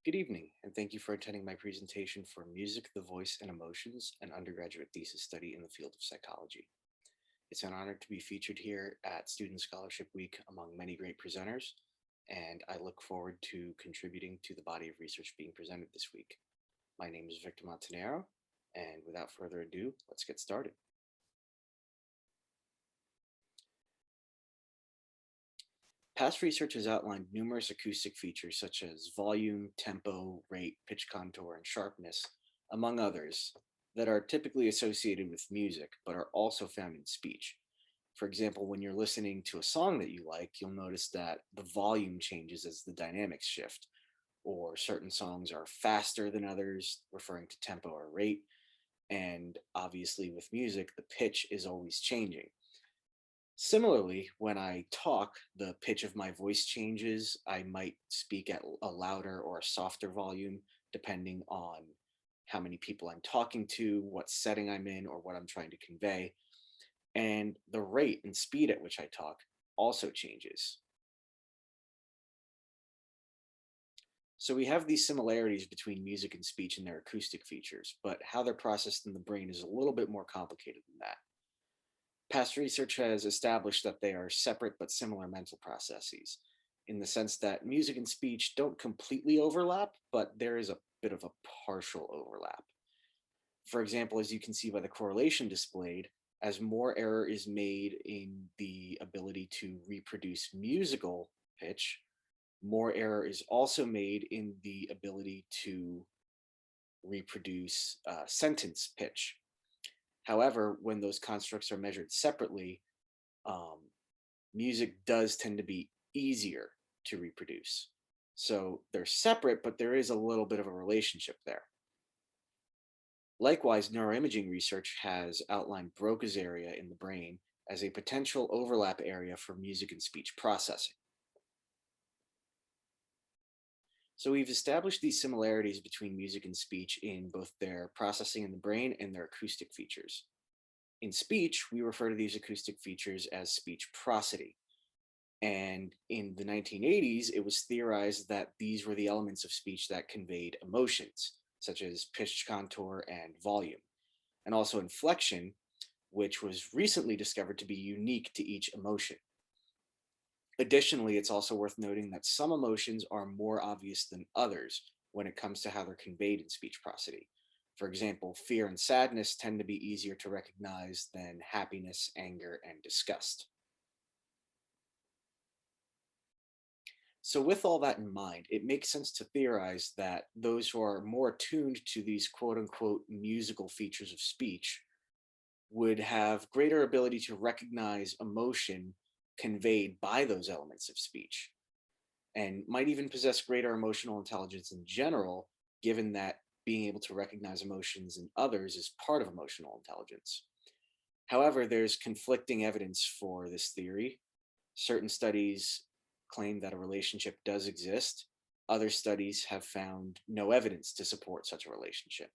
Good evening, and thank you for attending my presentation for Music, the Voice, and Emotions, an undergraduate thesis study in the field of psychology. It's an honor to be featured here at Student Scholarship Week among many great presenters, and I look forward to contributing to the body of research being presented this week. My name is Victor Montanaro, and without further ado, let's get started. Past research has outlined numerous acoustic features such as volume, tempo, rate, pitch contour, and sharpness, among others, that are typically associated with music but are also found in speech. For example, when you're listening to a song that you like, you'll notice that the volume changes as the dynamics shift, or certain songs are faster than others, referring to tempo or rate. And obviously, with music, the pitch is always changing. Similarly, when I talk, the pitch of my voice changes. I might speak at a louder or a softer volume, depending on how many people I'm talking to, what setting I'm in, or what I'm trying to convey. And the rate and speed at which I talk also changes. So we have these similarities between music and speech in their acoustic features, but how they're processed in the brain is a little bit more complicated than that. Past research has established that they are separate but similar mental processes, in the sense that music and speech don't completely overlap, but there is a bit of a partial overlap. For example, as you can see by the correlation displayed, as more error is made in the ability to reproduce musical pitch, more error is also made in the ability to reproduce sentence pitch. However, when those constructs are measured separately, um, music does tend to be easier to reproduce. So they're separate, but there is a little bit of a relationship there. Likewise, neuroimaging research has outlined Broca's area in the brain as a potential overlap area for music and speech processing. So we've established these similarities between music and speech in both their processing in the brain and their acoustic features. In speech, we refer to these acoustic features as speech prosody. And in the 1980s, it was theorized that these were the elements of speech that conveyed emotions, such as pitch contour and volume, and also inflection, which was recently discovered to be unique to each emotion. Additionally, it's also worth noting that some emotions are more obvious than others when it comes to how they're conveyed in speech prosody. For example, fear and sadness tend to be easier to recognize than happiness, anger, and disgust. So, with all that in mind, it makes sense to theorize that those who are more attuned to these quote unquote musical features of speech would have greater ability to recognize emotion conveyed by those elements of speech, and might even possess greater emotional intelligence in general, given that being able to recognize emotions in others is part of emotional intelligence. However, there's conflicting evidence for this theory. Certain studies claim that a relationship does exist. Other studies have found no evidence to support such a relationship.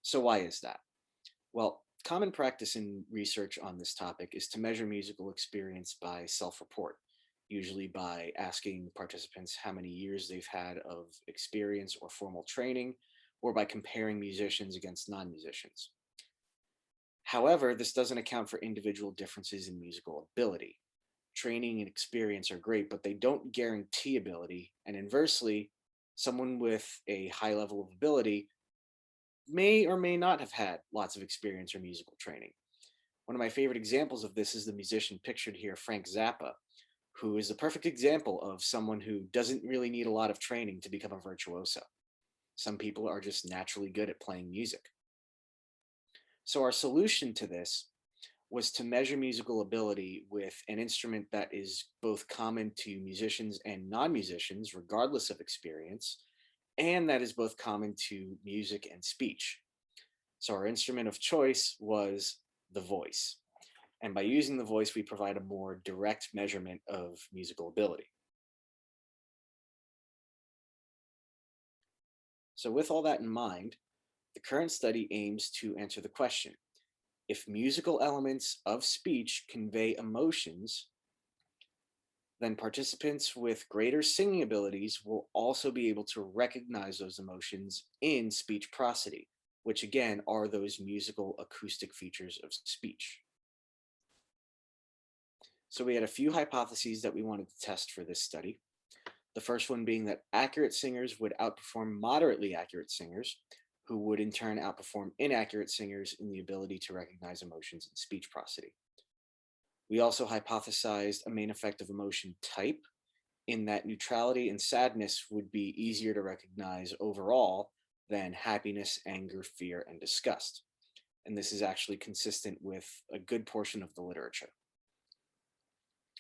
So, why is that? Well, common practice in research on this topic is to measure musical experience by self report, usually by asking participants how many years they've had of experience or formal training, or by comparing musicians against non musicians. However, this doesn't account for individual differences in musical ability. Training and experience are great, but they don't guarantee ability. And inversely, someone with a high level of ability may or may not have had lots of experience or musical training. One of my favorite examples of this is the musician pictured here, Frank Zappa, who is the perfect example of someone who doesn't really need a lot of training to become a virtuoso. Some people are just naturally good at playing music. So, our solution to this was to measure musical ability with an instrument that is both common to musicians and non musicians, regardless of experience, and that is both common to music and speech. So, our instrument of choice was the voice. And by using the voice, we provide a more direct measurement of musical ability. So, with all that in mind, the current study aims to answer the question: if musical elements of speech convey emotions, then participants with greater singing abilities will also be able to recognize those emotions in speech prosody, which again are those musical acoustic features of speech. So we had a few hypotheses that we wanted to test for this study. The first one being that accurate singers would outperform moderately accurate singers, who would in turn outperform inaccurate singers in the ability to recognize emotions in speech prosody. We also hypothesized a main effect of emotion type, in that neutrality and sadness would be easier to recognize overall than happiness, anger, fear, and disgust. And this is actually consistent with a good portion of the literature.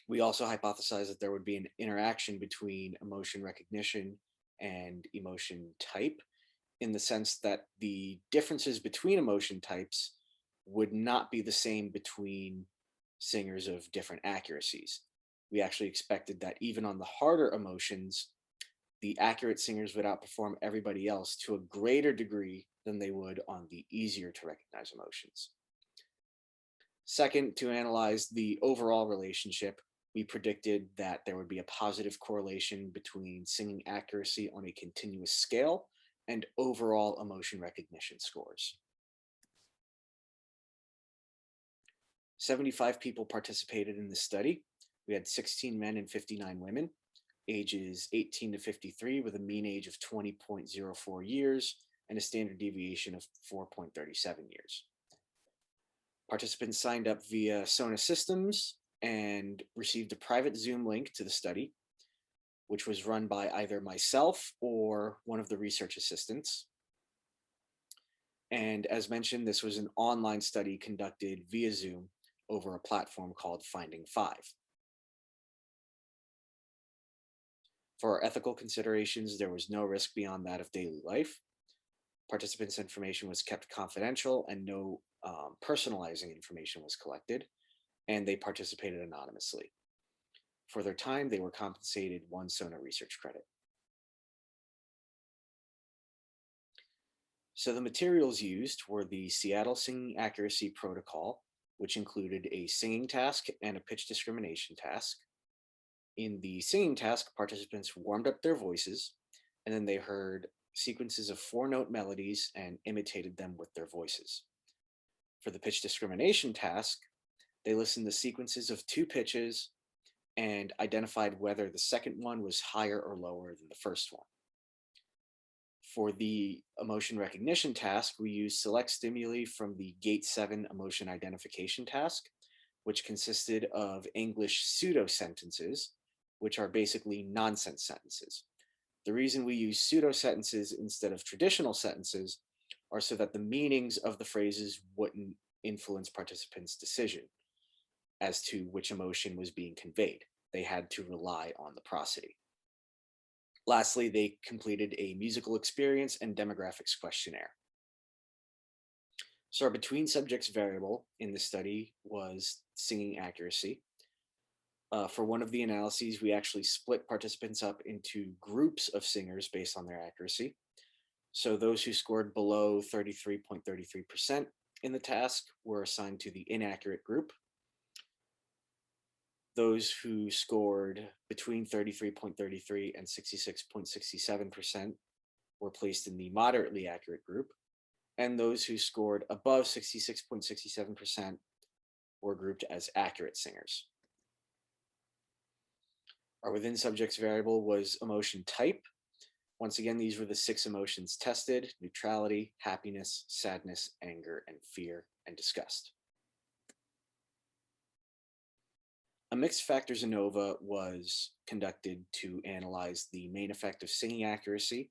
We also hypothesized that there would be an interaction between emotion recognition and emotion type, in the sense that the differences between emotion types would not be the same between singers of different accuracies. We actually expected that even on the harder emotions, the accurate singers would outperform everybody else to a greater degree than they would on the easier to recognize emotions. Second, to analyze the overall relationship, we predicted that there would be a positive correlation between singing accuracy on a continuous scale and overall emotion recognition scores. 75 people participated in the study. We had 16 men and 59 women, ages 18 to 53, with a mean age of 20.04 years and a standard deviation of 4.37 years. Participants signed up via Sona Systems and received a private Zoom link to the study, which was run by either myself or one of the research assistants. And as mentioned, this was an online study conducted via Zoom over a platform called Finding Five. For our ethical considerations, there was no risk beyond that of daily life. Participants' information was kept confidential and no personalizing information was collected, and they participated anonymously. For their time, they were compensated 1 Sona research credit. So the materials used were the Seattle Singing Accuracy Protocol, which included a singing task and a pitch discrimination task. In the singing task, participants warmed up their voices, and then they heard sequences of 4-note melodies and imitated them with their voices. For the pitch discrimination task, they listened to sequences of 2 pitches and identified whether the second one was higher or lower than the first one. For the emotion recognition task, we used select stimuli from the Gate 7 emotion identification task, which consisted of English pseudo sentences, which are basically nonsense sentences. The reason we use pseudo sentences instead of traditional sentences are so that the meanings of the phrases wouldn't influence participants' decision as to which emotion was being conveyed. They had to rely on the prosody. Lastly, they completed a musical experience and demographics questionnaire. So our between subjects variable in the study was singing accuracy. For one of the analyses, we actually split participants up into groups of singers based on their accuracy. So those who scored below 33.33% in the task were assigned to the inaccurate group. Those who scored between 33.33 and 66.67% were placed in the moderately accurate group, and those who scored above 66.67% were grouped as accurate singers. Our within subjects variable was emotion type. Once again, these were the 6 emotions tested: neutrality, happiness, sadness, anger, and fear, and disgust. A mixed factors ANOVA was conducted to analyze the main effect of singing accuracy,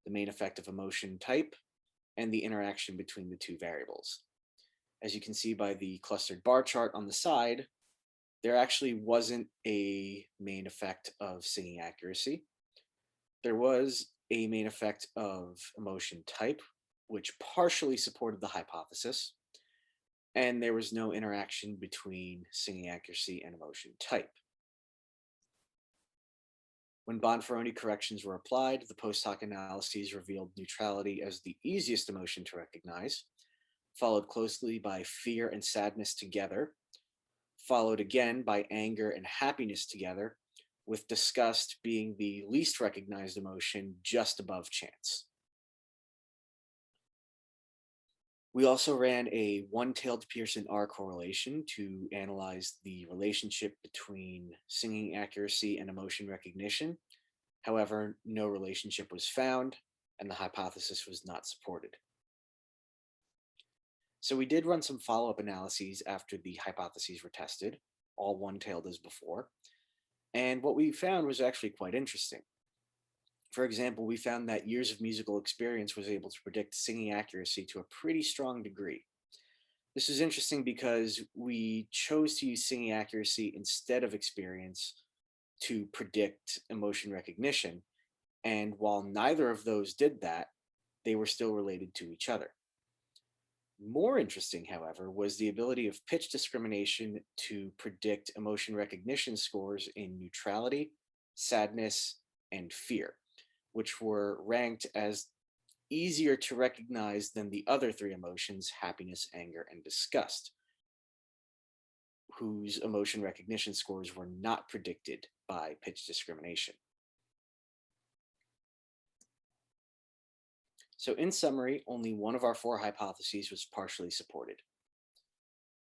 the main effect of emotion type, and the interaction between the 2 variables. As you can see by the clustered bar chart on the side, there actually wasn't a main effect of singing accuracy. There was a main effect of emotion type, which partially supported the hypothesis, and there was no interaction between singing accuracy and emotion type. When Bonferroni corrections were applied, the post hoc analyses revealed neutrality as the easiest emotion to recognize, followed closely by fear and sadness together, followed again by anger and happiness together, with disgust being the least recognized emotion just above chance. We also ran a one-tailed Pearson R correlation to analyze the relationship between singing accuracy and emotion recognition. However, no relationship was found, and the hypothesis was not supported. So we did run some follow-up analyses after the hypotheses were tested, all one-tailed as before, and what we found was actually quite interesting. For example, we found that years of musical experience was able to predict singing accuracy to a pretty strong degree. This is interesting because we chose to use singing accuracy instead of experience to predict emotion recognition, and while neither of those did that, they were still related to each other. More interesting, however, was the ability of pitch discrimination to predict emotion recognition scores in neutrality, sadness, and fear, which were ranked as easier to recognize than the other three emotions, happiness, anger, and disgust, whose emotion recognition scores were not predicted by pitch discrimination. So in summary, only one of our four hypotheses was partially supported.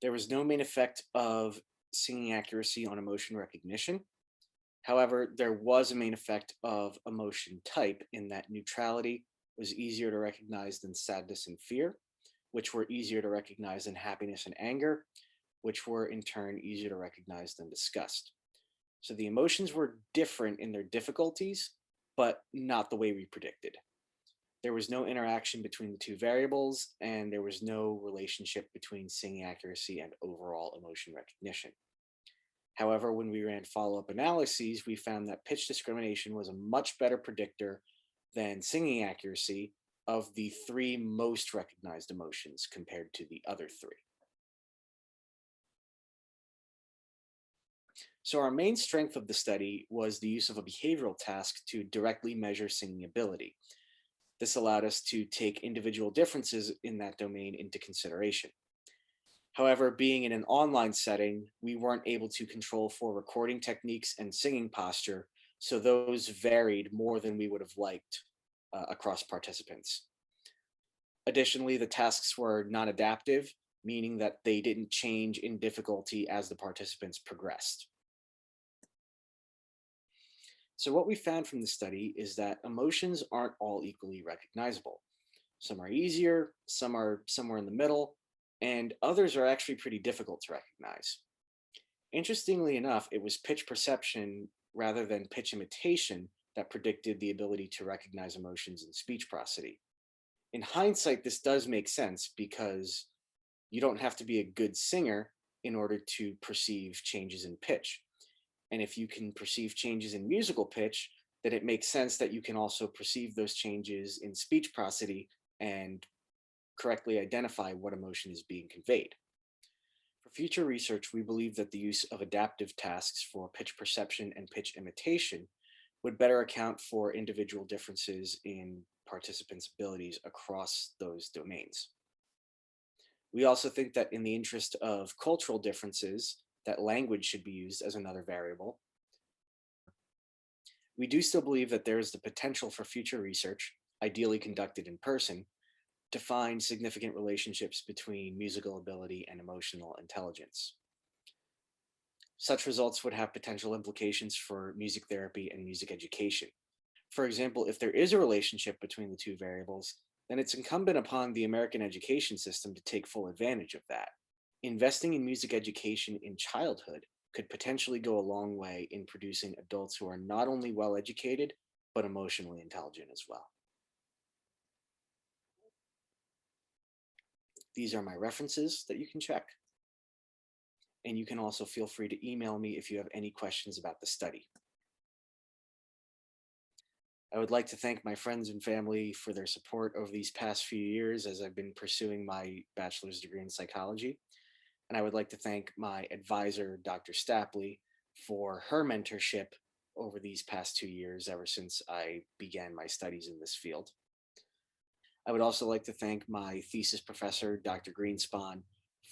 There was no main effect of singing accuracy on emotion recognition. However, there was a main effect of emotion type in that neutrality was easier to recognize than sadness and fear, which were easier to recognize than happiness and anger, which were in turn easier to recognize than disgust. So the emotions were different in their difficulties, but not the way we predicted. There was no interaction between the two variables, and there was no relationship between singing accuracy and overall emotion recognition. However, when we ran follow-up analyses, we found that pitch discrimination was a much better predictor than singing accuracy of the three most recognized emotions compared to the other three. So our main strength of the study was the use of a behavioral task to directly measure singing ability. This allowed us to take individual differences in that domain into consideration. However, being in an online setting, we weren't able to control for recording techniques and singing posture, so those varied more than we would have liked across participants. Additionally, the tasks were non-adaptive, meaning that they didn't change in difficulty as the participants progressed. So what we found from the study is that emotions aren't all equally recognizable. Some are easier, some are somewhere in the middle, and others are actually pretty difficult to recognize. Interestingly enough, it was pitch perception rather than pitch imitation that predicted the ability to recognize emotions in speech prosody. In hindsight, this does make sense because you don't have to be a good singer in order to perceive changes in pitch. And if you can perceive changes in musical pitch, then it makes sense that you can also perceive those changes in speech prosody and correctly identify what emotion is being conveyed. For future research, we believe that the use of adaptive tasks for pitch perception and pitch imitation would better account for individual differences in participants' abilities across those domains. We also think that in the interest of cultural differences, that language should be used as another variable. We do still believe that there is the potential for future research, ideally conducted in person, to find significant relationships between musical ability and emotional intelligence. Such results would have potential implications for music therapy and music education. For example, if there is a relationship between the two variables, then it's incumbent upon the American education system to take full advantage of that. Investing in music education in childhood could potentially go a long way in producing adults who are not only well educated, but emotionally intelligent as well. These are my references that you can check. And you can also feel free to email me if you have any questions about the study. I would like to thank my friends and family for their support over these past few years as I've been pursuing my bachelor's degree in psychology. And I would like to thank my advisor, Dr. Stapley, for her mentorship over these past 2 years, ever since I began my studies in this field. I would also like to thank my thesis professor, Dr. Greenspan,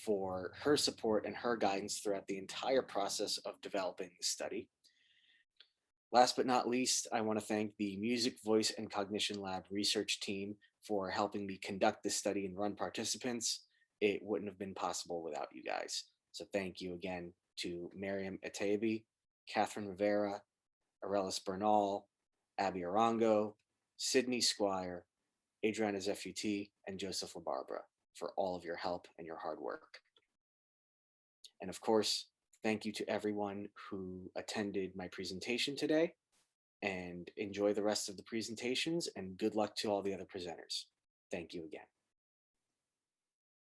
for her support and her guidance throughout the entire process of developing the study. Last but not least, I want to thank the Music, Voice, and Cognition Lab research team for helping me conduct this study and run participants. It wouldn't have been possible without you guys. So thank you again to Miriam Atabi, Catherine Rivera, Arelis Bernal, Abby Arango, Sydney Squire, Adriana Zeffuti, and Joseph LaBarbera for all of your help and your hard work. And of course, thank you to everyone who attended my presentation today, and enjoy the rest of the presentations, and good luck to all the other presenters. Thank you again.